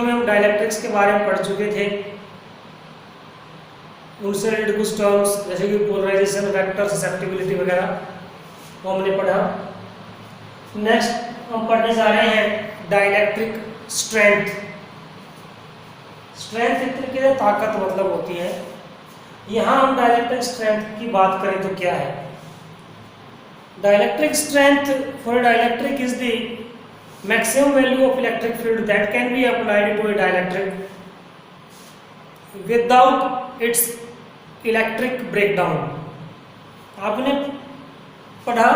में हम डाइलेक्ट्रिक्स के बारे में पढ़ चुके थे, उनसे रिलेटेड कुछ टर्म्स जैसे कि पोलराइजेशन, वेक्टर, ससेप्टिबिलिटी वगैरह वो हमने पढ़ा। नेक्स्ट हम पढ़ने जा रहे हैं डाइलेक्ट्रिक स्ट्रेंथ। स्ट्रेंथ एक तरीके से ताकत मतलब होती है। यहाँ हम डाइलेक्ट्रिक स्ट्रेंथ की बात करें तो क्या है? Dielectric strength for dielectric is the maximum value of electric field that can be applied to a dielectric without its electric breakdown। आपने पढ़ा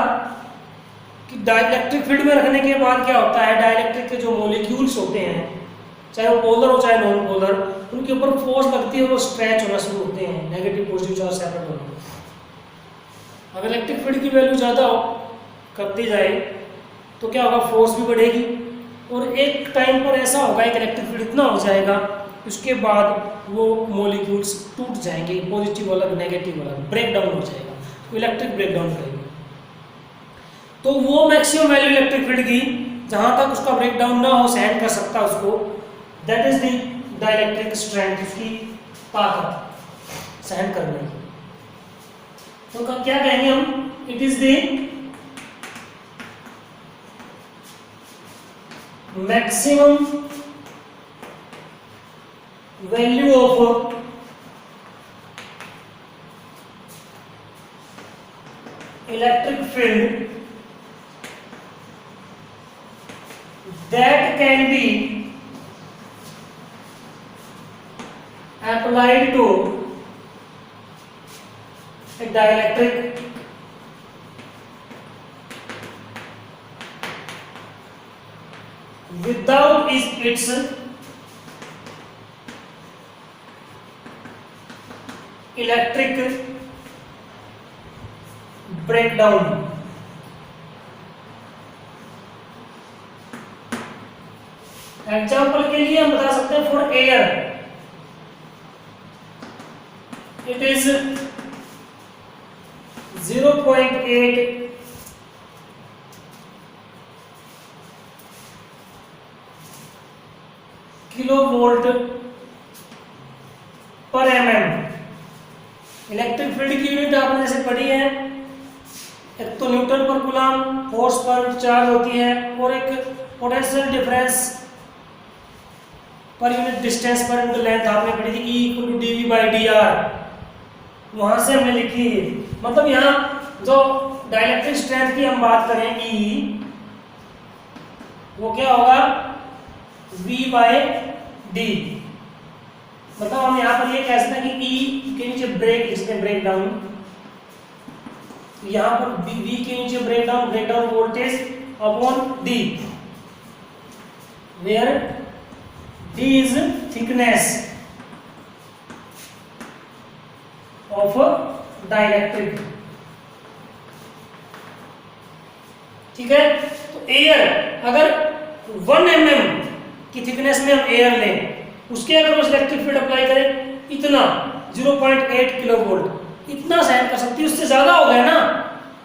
कि डाइलेक्ट्रिक फील्ड में रखने के बाद क्या होता है, डाइलेक्ट्रिक के जो मॉलिक्यूल्स होते हैं, चाहे वो पोलर हो चाहे नॉन पोलर, उनके ऊपर फोर्स लगती है और वो स्ट्रेच होना शुरू होते हैं, नेगेटिव पॉजिटिव चार्ज सेपरेट होना। अगर इलेक्ट्रिक फील्ड की वैल्यू ज़्यादा करती जाए तो क्या होगा, फोर्स भी बढ़ेगी और एक टाइम पर ऐसा होगा एक इलेक्ट्रिक फील्ड इतना हो जाएगा, उसके बाद वो मॉलिक्यूल्स टूट जाएंगे, पॉजिटिव अलग नेगेटिव अलग, ब्रेक डाउन हो जाएगा, तो इलेक्ट्रिक ब्रेक डाउन करेगा। तो वो मैक्सिमम वैल्यू इलेक्ट्रिक फील्ड की जहां तक उसका ब्रेक डाउन ना हो, सहन कर सकता उसको, that is the dielectric strength, उसकी ताकत सहन करने की। तो क्या कहेंगे हम, it is the maximum value of electric field that can be applied to a dielectric without its electric breakdown। Example के लिए हम बता सकते हैं, for air it is 0.8 kilovolt पर mm। इलेक्ट्रिक फील्ड की यूनिट आपने जैसे पढ़ी है, एक तो न्यूटन पर कूलम फोर्स पर चार्ज होती है, और एक potential difference per unit distance पर इनकी लेंथ आपने पढ़ी थी, E=dV/dr, वहां से हमने लिखी है। मतलब यहाँ जो डाइलेक्ट्रिक स्ट्रेंथ की हम बात करें E, वो क्या होगा, V/d। मतलब हम यहाँ पर ये कह सकते हैं कि E के नीचे ब्रेक, इसमें ब्रेक डाउन, यहाँ पर V के नीचे break down voltage upon D, where D is thickness of dielectric। ठीक है, तो एयर अगर 1 mm की थिकनेस में हम एयर लें, उसके अगर उस इलेक्ट्रिक फील्ड अप्लाई करें, इतना 0.8 किलोवोल्ट, इतना सहन कर सकती है। उससे ज्यादा हो गया ना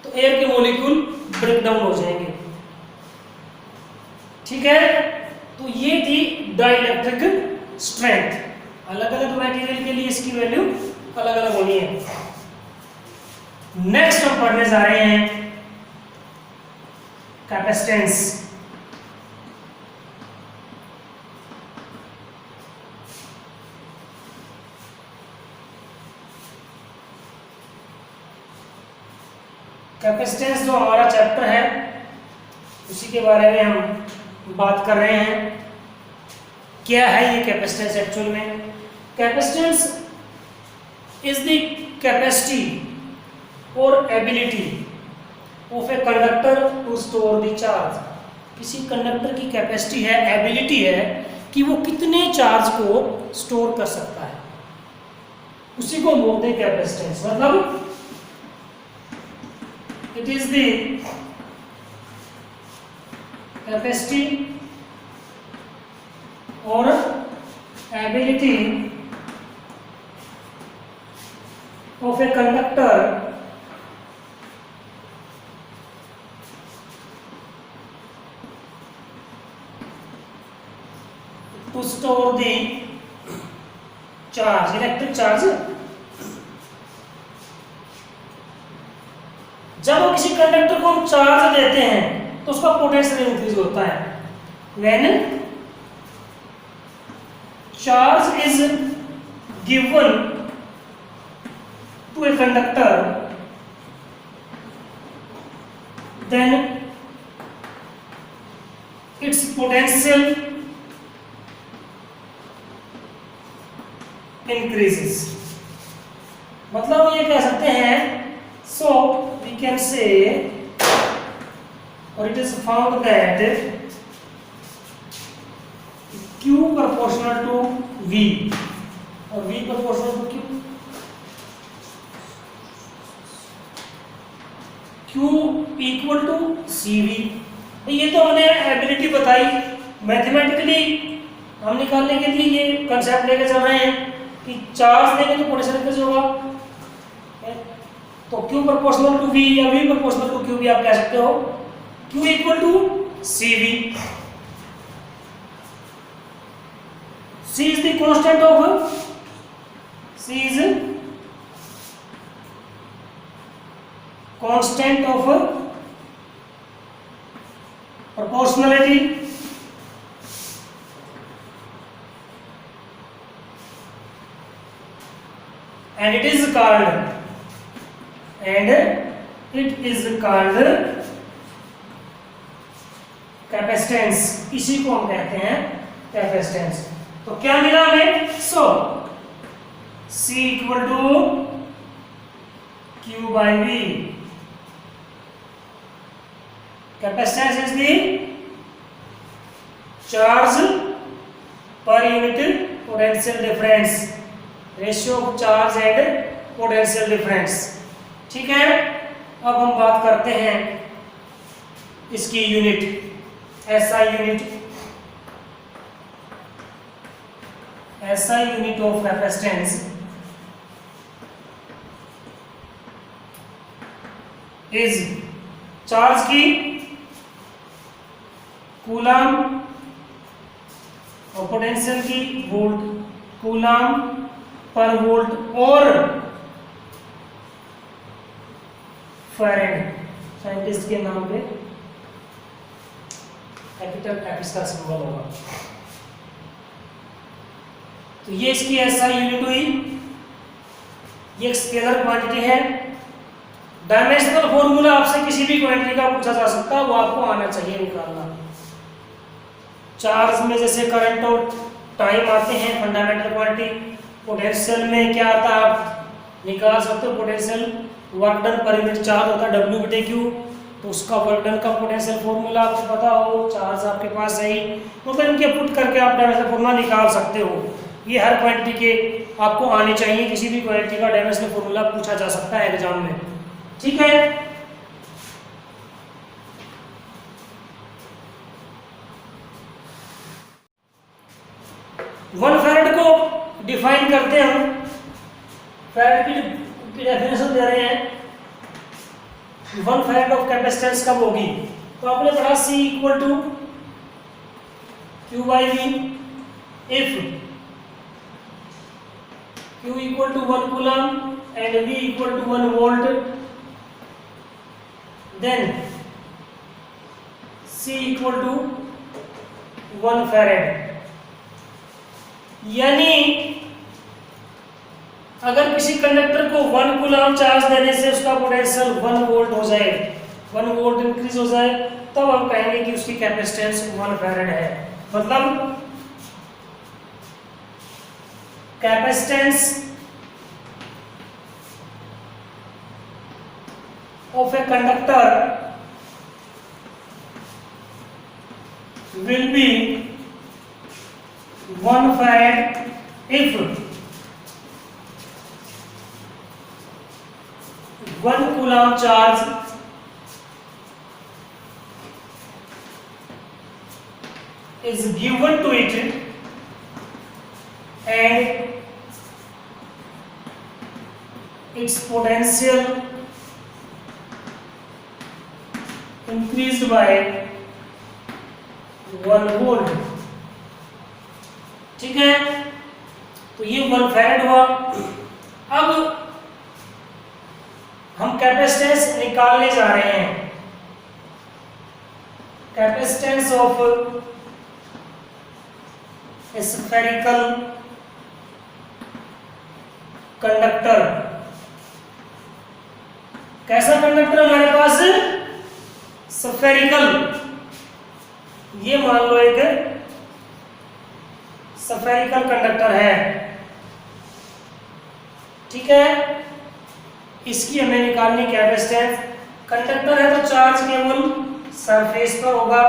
तो एयर के मॉलिक्यूल ब्रेक डाउन हो जाएंगे। ठीक है, तो ये थी डाइलेक्ट्रिक स्ट्रेंथ। अलग अलग मटेरियल के लिए इसकी वैल्यू अलग अलग होनी है। नेक्स्ट हम पढ़ने जा रहे हैं कैपेसिटेंस। कैपेसिटेंस जो हमारा चैप्टर है उसी के बारे में हम बात कर रहे हैं। क्या है ये कैपेसिटेंस एक्चुअल में? कैपेसिटेंस इज द कैपेसिटी और ability of a conductor to store the charge. किसी कंडक्टर की कैपेसिटी है, एबिलिटी है कि वो कितने चार्ज को स्टोर कर सकता है, उसी को बोलते हैं कैपेसिटेंस। मतलब it is the capacity or ability of a conductor to store the charge, electric charge. जब वो किसी कंडक्टर को हम चार्ज देते हैं तो उसका पोटेंशियल इंक्रीज होता है. When charge is given to a conductor, then its potential increases. मतलब ये कह सकते हैं, so we can say, or it is found that Q proportional to V और V proportional to Q equal to CV. ये तो हमने ability बताई. मैथमेटिकली हम निकालने के लिए ये कंसेप्ट लेके चल रहे हैं कि चार्ज देंगे तो पोटेंशियल इंक्रीज होगा. तो Q प्रोपोर्शनल टू V या V प्रोपोर्शनल टू Q भी आप कह सकते हो. Q equal to CV. C is the constant of proportionality. And it is called capacitance. इसी को हम कहते हैं कैपेसिटेंस. तो क्या मिला हमें? So C equal to Q by V. Capacitance is the charge per unit potential difference, ratio of charge and potential difference. ठीक है. अब हम बात करते हैं इसकी unit. SI unit. SI unit of capacitance is charge की कूलम और पोटेंशियल की वोल्ट, कूलम पर वोल्ट और फैरेड. साइंटिस्ट के नाम पे कैपिटल F का सिंबल होगा. तो ये इसकी SI यूनिट हुई. ये एक स्केलर क्वांटिटी है. डायमेंशनल फॉर्मूला आपसे किसी भी क्वांटिटी का पूछा जा सकता है, वो आपको आना चाहिए निकालना. चार्ज में जैसे करंट और टाइम आते हैं फंडामेंटल क्वांटिटी. पोटेंशियल में क्या आता है आप निकाल सकते हो. Potential work done per unit charge होता है W/Q. तो उसका वर्क डन का पोटेंशियल फॉर्मूला आपको पता हो, चार्ज आपके पास है ही, मतलब इनके पुट करके आप डायमेंशनल फॉर्मूला निकाल सकते हो. ये हर क्वांटिटी के आपको आने चाहिए. किसी भी क्वांटिटी का डायमेंशनल फॉर्मूला पूछा जा सकता है एग्जाम में. ठीक है. वन फैरेड को डिफाइन करते हैं हम. फैरेड की डेफिनेशन दे रहे हैं. वन फैरेड ऑफ कैपेसिटेंस कब होगी? तो आपने पढ़ा C equal to Q by V. If Q equal to 1 coulomb and V equal to 1 volt, then C equal to 1 farad. यानी अगर किसी कंडक्टर को 1 कूलम चार्ज देने से उसका पोटेंशियल 1 वोल्ट हो जाए, 1 वोल्ट इंक्रीज हो जाए, तब हम कहेंगे कि उसकी कैपेसिटेंस 1 फैरेड है. मतलब capacitance of a conductor will be 1 farad if 1 coulomb charge is given to it and its potential increased by 1 volt. ठीक है, तो ये 1 फैराड हुआ। अब हम कैपेसिटेंस निकालने जा रहे हैं। Capacitance of spherical conductor. कैसा कंडक्टर हमारे पास? स्फेरिकल। ये मान लो एक स्फेरिकल कंडक्टर है, ठीक है। इसकी हमें निकालनी कैपेसिटेंस। कंडक्टर है तो चार्ज केवल सरफेस पर होगा।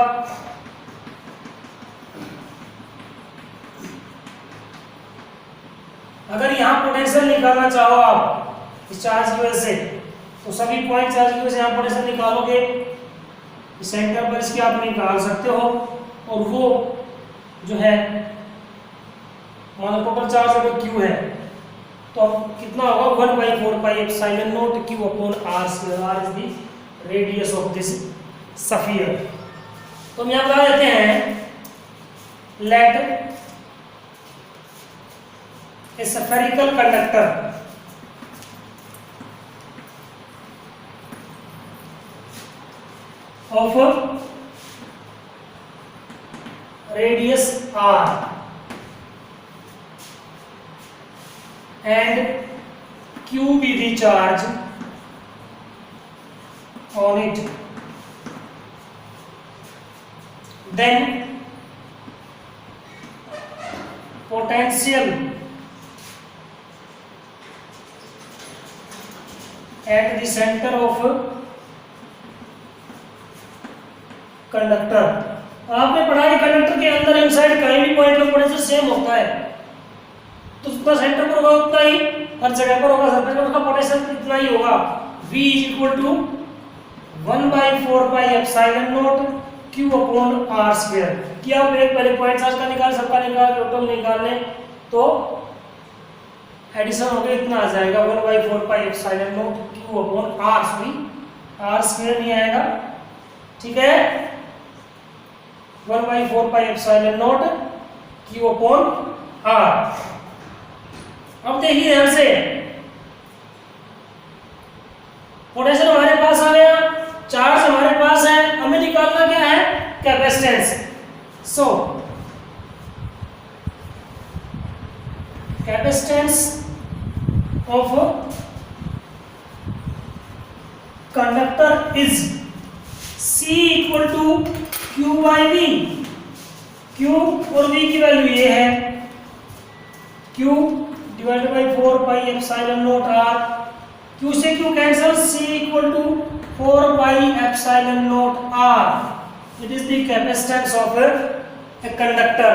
अगर यहां पोटेंशियल निकालना चाहो आप इस चार्ज की वजह से, तो सभी पॉइंट चार्ज की वजह से यहां पोटेंशियल निकालोगे, सेंटर पर इसके आप निकाल सकते हो। और वो जो है मान लो टोटल चार्ज अगर क्यू है तो अब कितना होगा 1/4 pi epsilon naught Q upon R square. R is the radius of this sphere. तो हम यहां बता देते हैं let a spherical conductor of radius r and q be the charge on it, then potential at the center of conductor. आपने पढ़ा है conductor के अंदर इनसाइड कहीं भी पॉइंट पे पोटेंशियल सेम होता है, तो जितना सेंटर पर होगा उतना ही हर जगह पर होगा, सरफेस पर उसका पोटेंशियल इतना ही होगा। V = 1/4 pi epsilon not Q upon R square. क्या आप एक पहले पॉइंट चार्ज का निकाल, सबका निकाल, टोटल निकाल लें तो एडिशन हो गया, इतना आ जाएगा 1/4 pi epsilon not Q upon R square नहीं आएगा, ठीक है। 1/4 pi epsilon not Q upon R। अब देखिए ध्यान से, पोटेंशियल हमारे पास आ गया, चार्ज हमारे पास है, हमें निकालना क्या है? Capacitance. So capacitance of conductor is C = Q/V। Q और V की वैल्यू ये है, Q / 4 pi epsilon not R। Q से Q cancel, C = 4 pi epsilon not R। It is the capacitance of a conductor,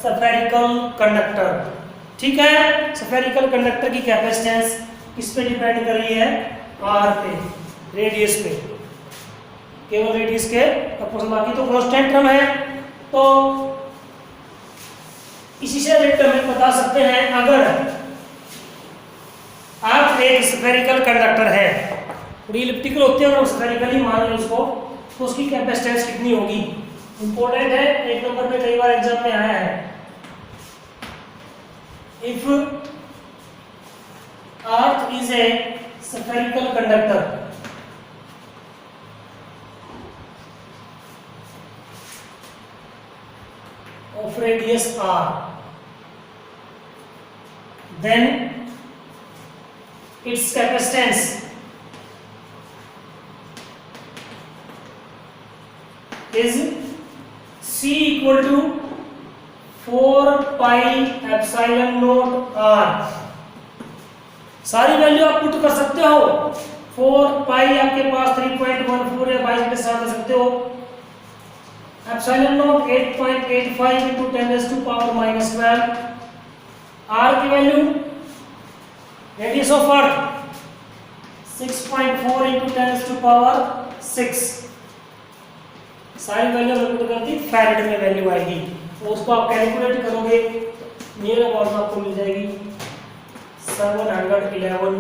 spherical conductor, ठीक है। Spherical conductor की capacitance किस पे डिपेंड कर रही है? R पे, रेडियस पे, केवल रेडियस के प्रोपोर्शनल, बाकी तो कांस्टेंट टर्म है। तो इसी से रिलेटेड हम बता सकते हैं, अगर आप एक स्फेरिकल कंडक्टर है, थोड़ी इलिप्टिकल होती है, अगर स्फेरिकल ही मान लो उसको, तो उसकी कैपेसिटेंस कितनी होगी? इंपॉर्टेंट है, एक नंबर पे कई बार एग्जाम में आया है। If earth is a spherical conductor, of radius r, then its capacitance is C = 4 pi epsilon not r। सारी वैल्यू आप पुट कर सकते हो। 4 पाई आपके पास 3.14 है, 22 के साथ दे सकते हो। Epsilon not 8.85 × 10⁻⁻12। R की वैल्यू, रेडियस ऑफ अर्थ 6.4 × 10⁻6। सारी वैल्यू पुट करती फैराड में वैल्यू आएगी, तो उसको आप कैलकुलेट करोगे, नियर अबाउट आपको मिल जाएगी 711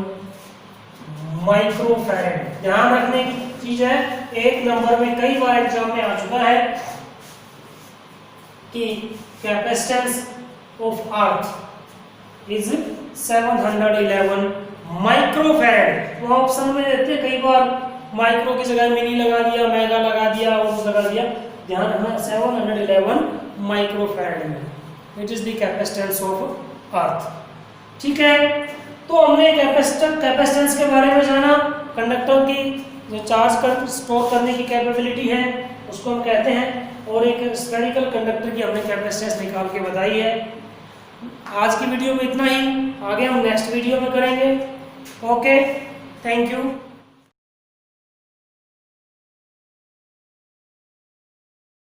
माइक्रोफैराड। ध्यान रखने की चीज है, एक नंबर में कई बार एग्जाम में आ चुका है कि capacitance of earth is 711 microfarad. वो ऑप्शन में देते हैं कई बार माइक्रो की जगह मिनी लगा दिया, मेगा लगा दिया और कुछ लगा दिया, ध्यान रखना 711 माइक्रोफैराड में it is the capacitance of earth. ठीक है, तो हमने कैपेसिटेंस के बारे में जाना, कंडक्टर की जो चार्ज कर स्टोर करने की कैपेबिलिटी है उसको हम कहते हैं, और एक स्फेरिकल कंडक्टर की हमने कैपेसिटेंस निकाल के बताई है। आज की वीडियो में इतना ही, आगे हम नेक्स्ट वीडियो में करेंगे। Okay, thank you.